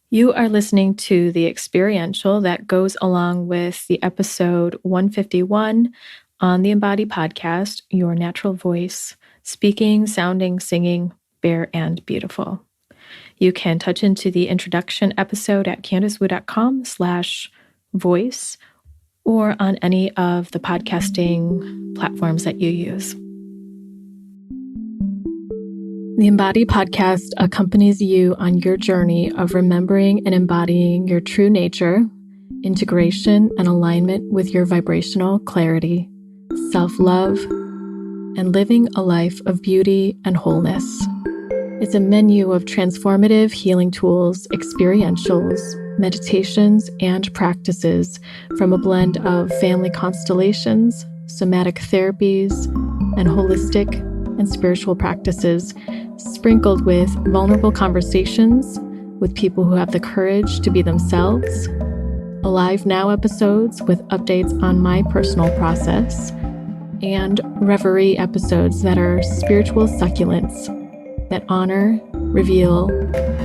You are listening to the Experiential that goes along with the episode 151 on the Embody podcast, Your Natural Voice, Speaking, Sounding, Singing, Bare and Beautiful. You can touch into the introduction episode at candicewu.com/voice or on any of the podcasting platforms that you use. The Embody podcast accompanies you on your journey of remembering and embodying your true nature, integration and alignment with your vibrational clarity, self-love, and living a life of beauty and wholeness. It's a menu of transformative healing tools, experientials, meditations, and practices from a blend of family constellations, somatic therapies, and holistic and spiritual practices, sprinkled with vulnerable conversations with people who have the courage to be themselves, Alive Now episodes with updates on my personal process, and Reverie episodes that are spiritual succulents that honor, reveal,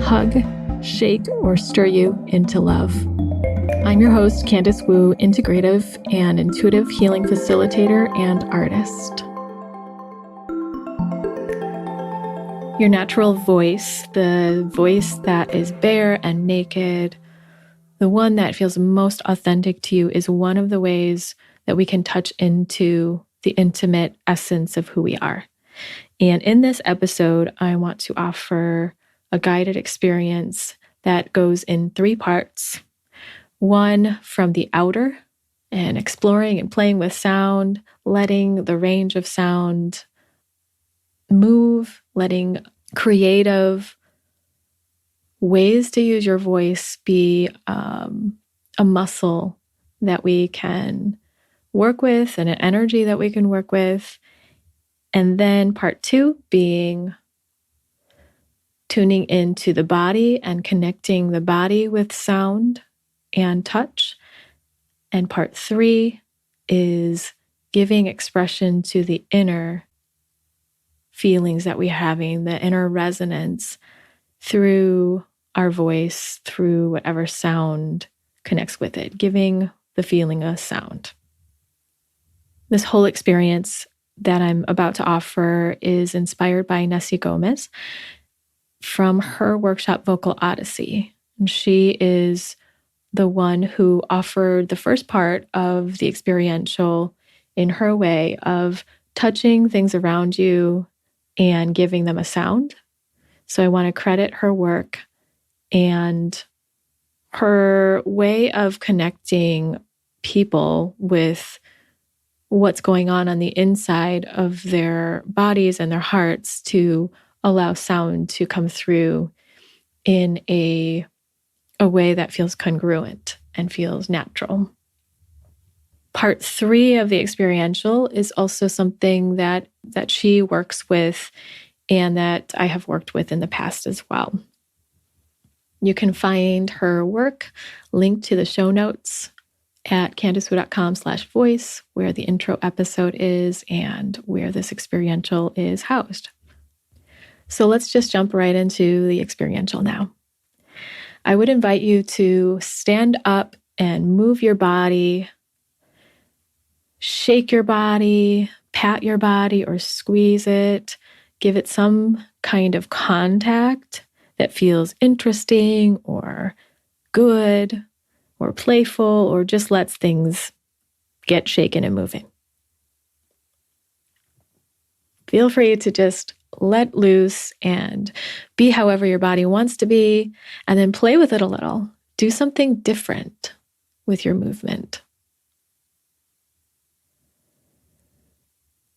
hug, shake, or stir you into love. I'm your host, Candice Wu, integrative and intuitive healing facilitator and artist. Your natural voice, the voice that is bare and naked, the one that feels most authentic to you, is one of the ways that we can touch into the intimate essence of who we are. And in this episode, I want to offer a guided experience that goes in 3 parts. One from the outer and exploring and playing with sound, letting the range of sound move, letting creative ways to use your voice be a muscle that we can work with and an energy that we can work with. And then part 2 being tuning into the body and connecting the body with sound and touch. And part 3 is giving expression to the inner feelings that we're having, the inner resonance through our voice, through whatever sound connects with it, giving the feeling a sound. This whole experience that I'm about to offer is inspired by Nessie Gomez from her workshop Vocal Odyssey. And she is the one who offered the first part of the experiential in her way of touching things around you and giving them a sound. So I want to credit her work and her way of connecting people with what's going on the inside of their bodies and their hearts to allow sound to come through in a way that feels congruent and feels natural. Part 3 of the experiential is also something that she works with and that I have worked with in the past as well. You can find her work linked to the show notes at candicewu.com/voice, where the intro episode is and where this experiential is housed. So let's just jump right into the experiential now. I would invite you to stand up and move your body, shake your body, pat your body or squeeze it, give it some kind of contact that feels interesting or good or playful, or just lets things get shaken and moving. Feel free to just let loose and be however your body wants to be, and then play with it a little. Do something different with your movement.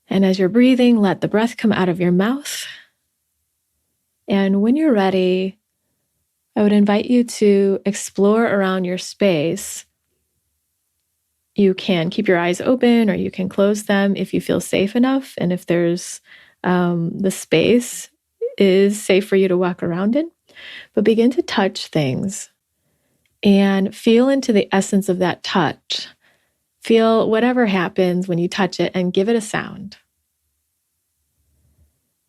And as you're breathing, let the breath come out of your mouth. And when you're ready, I would invite you to explore around your space. You can keep your eyes open or you can close them if you feel safe enough. And if there's the space is safe for you to walk around in. But begin to touch things and feel into the essence of that touch. Feel whatever happens when you touch it and give it a sound.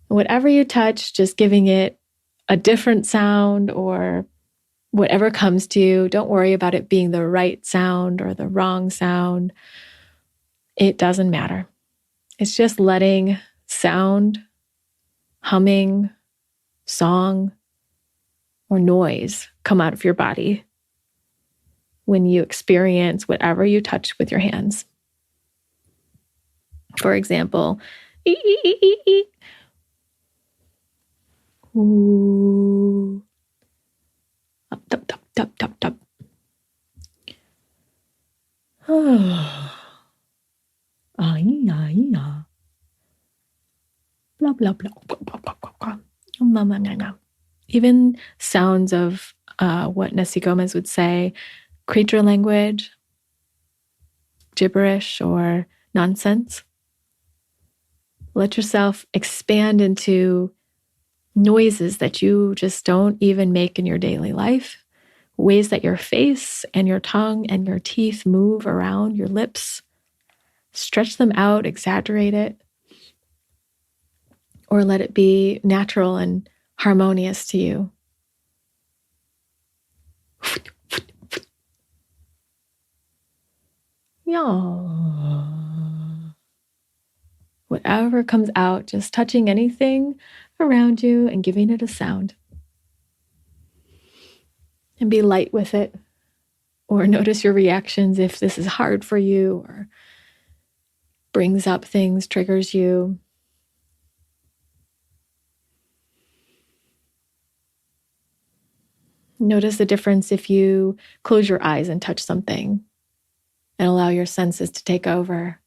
Whatever you touch, just giving it a different sound or whatever comes to you, don't worry about it being the right sound or the wrong sound. It doesn't matter. It's just letting sound, humming, song, or noise come out of your body when you experience whatever you touch with your hands. For example, ee, ee, ee, ee, ee. Ooh. Up, top, top, top, top, top. Ah, yeah, yeah. Blah, blah, blah, blah, blah, blah, blah. Even sounds of what Nessie Gomez would say, creature language, gibberish, or nonsense. Let yourself expand into noises that you just don't even make in your daily life, ways that your face and your tongue and your teeth move around your lips. Stretch them out, exaggerate it, or let it be natural and harmonious to you. Yeah. Whatever comes out, just touching anything around you and giving it a sound. And be light with it. Or notice your reactions if this is hard for you or brings up things, triggers you. Notice the difference if you close your eyes and touch something and allow your senses to take over.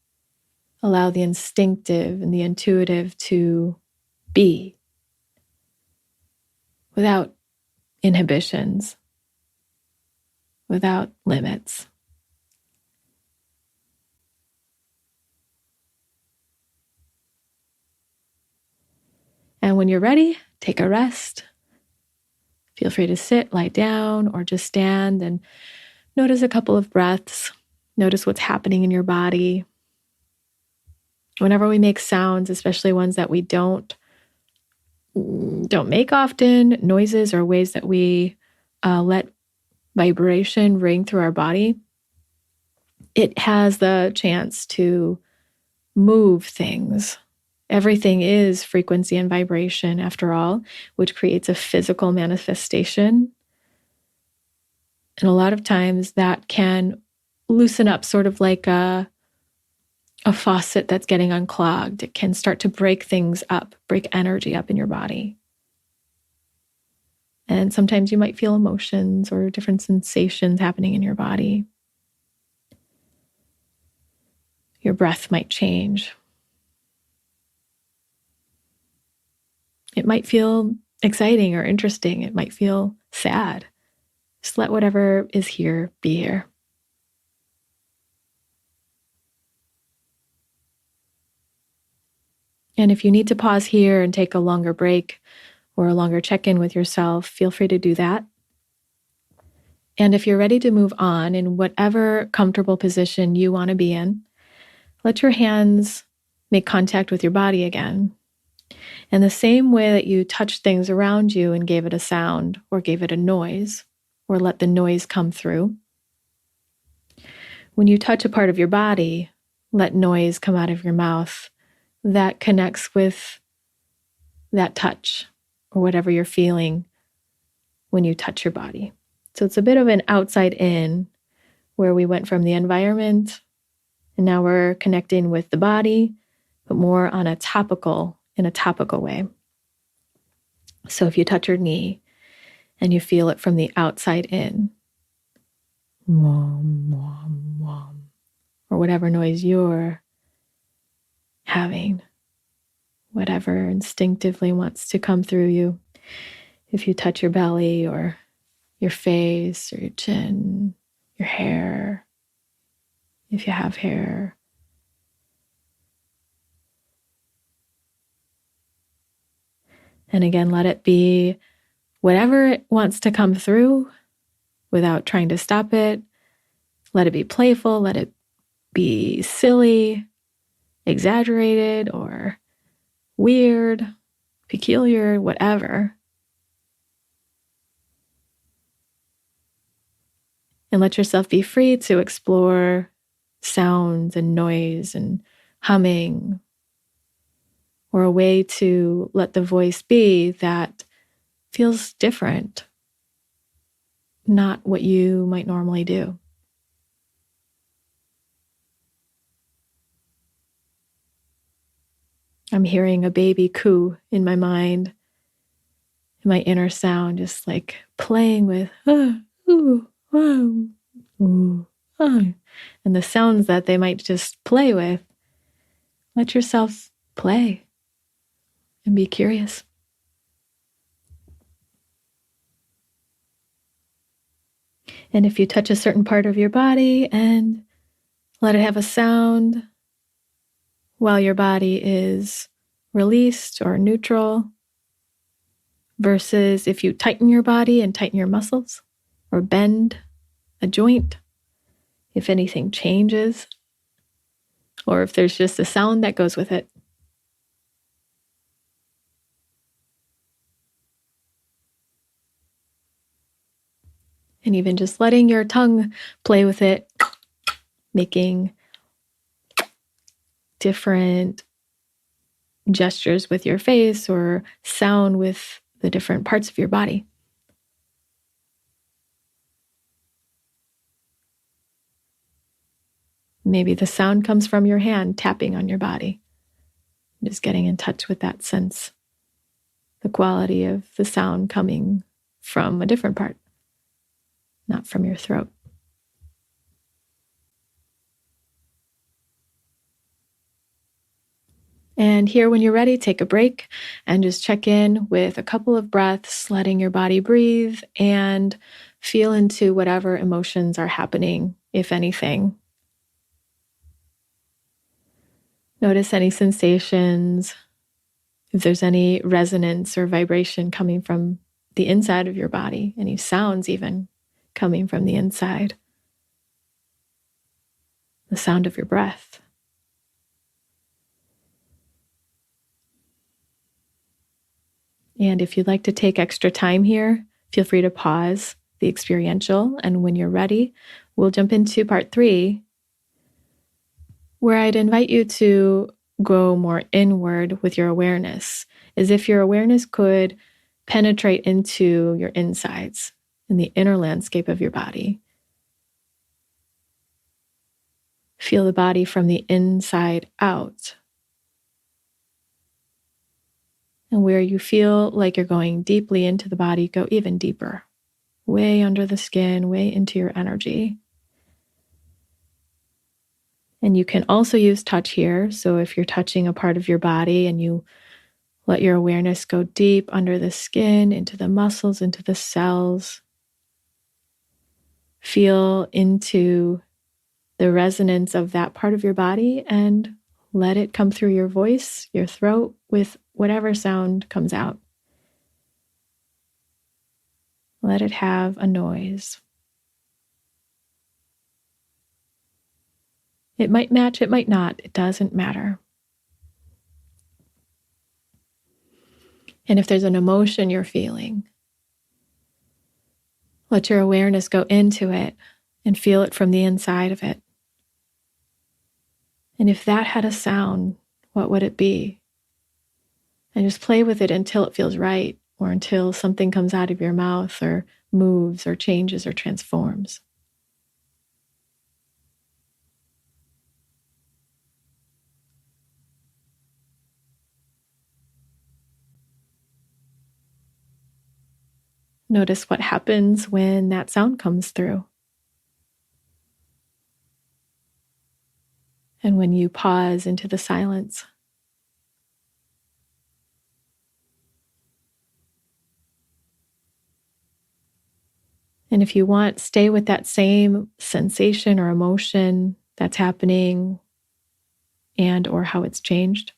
Allow the instinctive and the intuitive to be without inhibitions, without limits. And when you're ready, take a rest. Feel free to sit, lie down, or just stand and notice a couple of breaths. Notice what's happening in your body. Whenever we make sounds, especially ones that we don't make often, noises or ways that we let vibration ring through our body, it has the chance to move things. Everything is frequency and vibration, after all, which creates a physical manifestation. And a lot of times that can loosen up, sort of like a faucet that's getting unclogged. It can start to break things up, break energy up in your body. And sometimes you might feel emotions or different sensations happening in your body. Your breath might change. It might feel exciting or interesting. It might feel sad. Just let whatever is here be here. And if you need to pause here and take a longer break or a longer check-in with yourself, feel free to do that. And if you're ready to move on in whatever comfortable position you want to be in, let your hands make contact with your body again. And the same way that you touched things around you and gave it a sound or gave it a noise or let the noise come through, when you touch a part of your body, let noise come out of your mouth that connects with that touch or whatever you're feeling when you touch your body. So it's a bit of an outside in, where we went from the environment and now we're connecting with the body, but more on in a topical way. So if you touch your knee and you feel it from the outside in, wom, wom, wom, or whatever noise you're having, whatever instinctively wants to come through you. If you touch your belly or your face or your chin, your hair, if you have hair. And again, let it be whatever it wants to come through without trying to stop it. Let it be playful, let it be silly, exaggerated, or weird, peculiar, whatever. And let yourself be free to explore sounds and noise and humming, or a way to let the voice be that feels different, not what you might normally do. I'm hearing a baby coo in my mind, in my inner sound, just like playing with ooh, ooh, ooh, and the sounds that they might just play with. Let yourself play and be curious. And if you touch a certain part of your body and let it have a sound while your body is released or neutral, versus if you tighten your body and tighten your muscles or bend a joint, if anything changes, or if there's just a sound that goes with it. And even just letting your tongue play with it, making different gestures with your face or sound with the different parts of your body. Maybe the sound comes from your hand tapping on your body. Just getting in touch with that sense, the quality of the sound coming from a different part, not from your throat. And here, when you're ready, take a break and just check in with a couple of breaths, letting your body breathe and feel into whatever emotions are happening, if anything. Notice any sensations, if there's any resonance or vibration coming from the inside of your body, any sounds even coming from the inside, the sound of your breath. And if you'd like to take extra time here, feel free to pause the experiential. And when you're ready, we'll jump into part 3, where I'd invite you to go more inward with your awareness, as if your awareness could penetrate into your insides, in the inner landscape of your body. Feel the body from the inside out. And where you feel like you're going deeply into the body, go even deeper, way under the skin, way into your energy. And you can also use touch here. So if you're touching a part of your body and you let your awareness go deep under the skin, into the muscles, into the cells, feel into the resonance of that part of your body and let it come through your voice, your throat, with whatever sound comes out. Let it have a noise. It might match, it might not. It doesn't matter. And if there's an emotion you're feeling, let your awareness go into it and feel it from the inside of it. And if that had a sound, what would it be? And just play with it until it feels right, or until something comes out of your mouth or moves or changes or transforms. Notice what happens when that sound comes through. And when you pause into the silence. And if you want, stay with that same sensation or emotion that's happening and or how it's changed.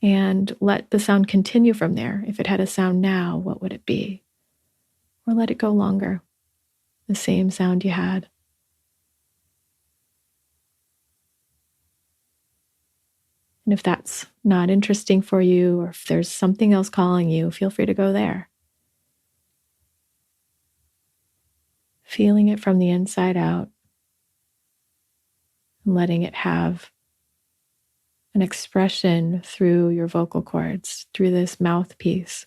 And let the sound continue from there. If it had a sound now, what would it be? Or let it go longer, the same sound you had. And if that's not interesting for you, or if there's something else calling you, feel free to go there. feeling it from the inside out, and letting it have an expression through your vocal cords, through this mouthpiece.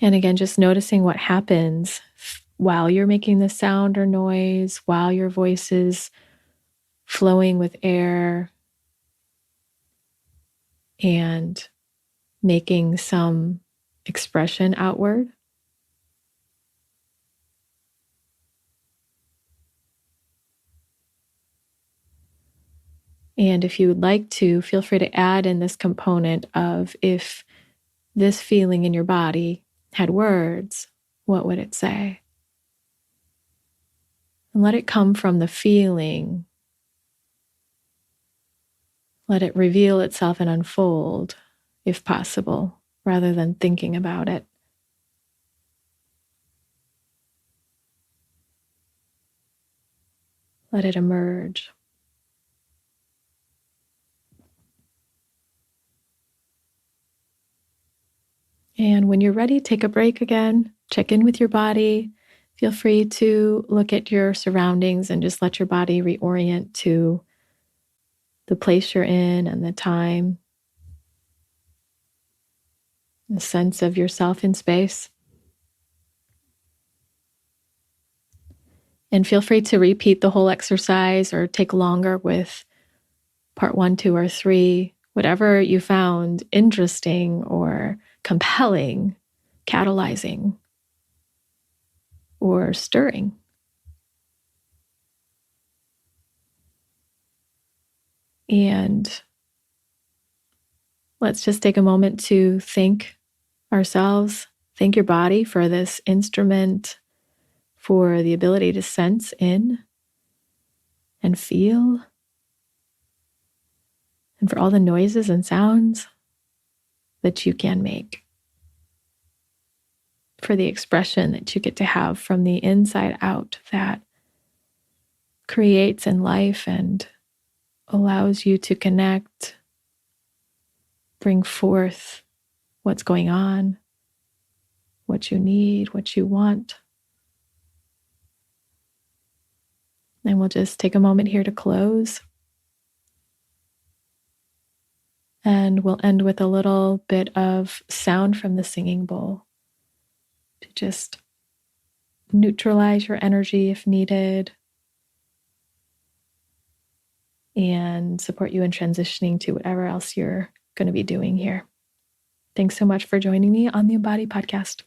And again, just noticing what happens while you're making the sound or noise, while your voice is flowing with air and making some expression outward. And if you would like to, feel free to add in this component of if this feeling in your body had words, what would it say? And let it come from the feeling. Let it reveal itself and unfold, if possible, rather than thinking about it. Let it emerge. And when you're ready, take a break again, check in with your body. Feel free to look at your surroundings and just let your body reorient to the place you're in and the time, the sense of yourself in space. And feel free to repeat the whole exercise or take longer with part 1, 2, or 3, whatever you found interesting or compelling, catalyzing, or stirring. And let's just take a moment to thank ourselves, thank your body for this instrument, for the ability to sense in and feel, and for all the noises and sounds that you can make, for the expression that you get to have from the inside out that creates in life and allows you to connect, bring forth what's going on, what you need, what you want. And we'll just take a moment here to close. And we'll end with a little bit of sound from the singing bowl to just neutralize your energy if needed and support you in transitioning to whatever else you're going to be doing here. Thanks so much for joining me on the Embody Podcast.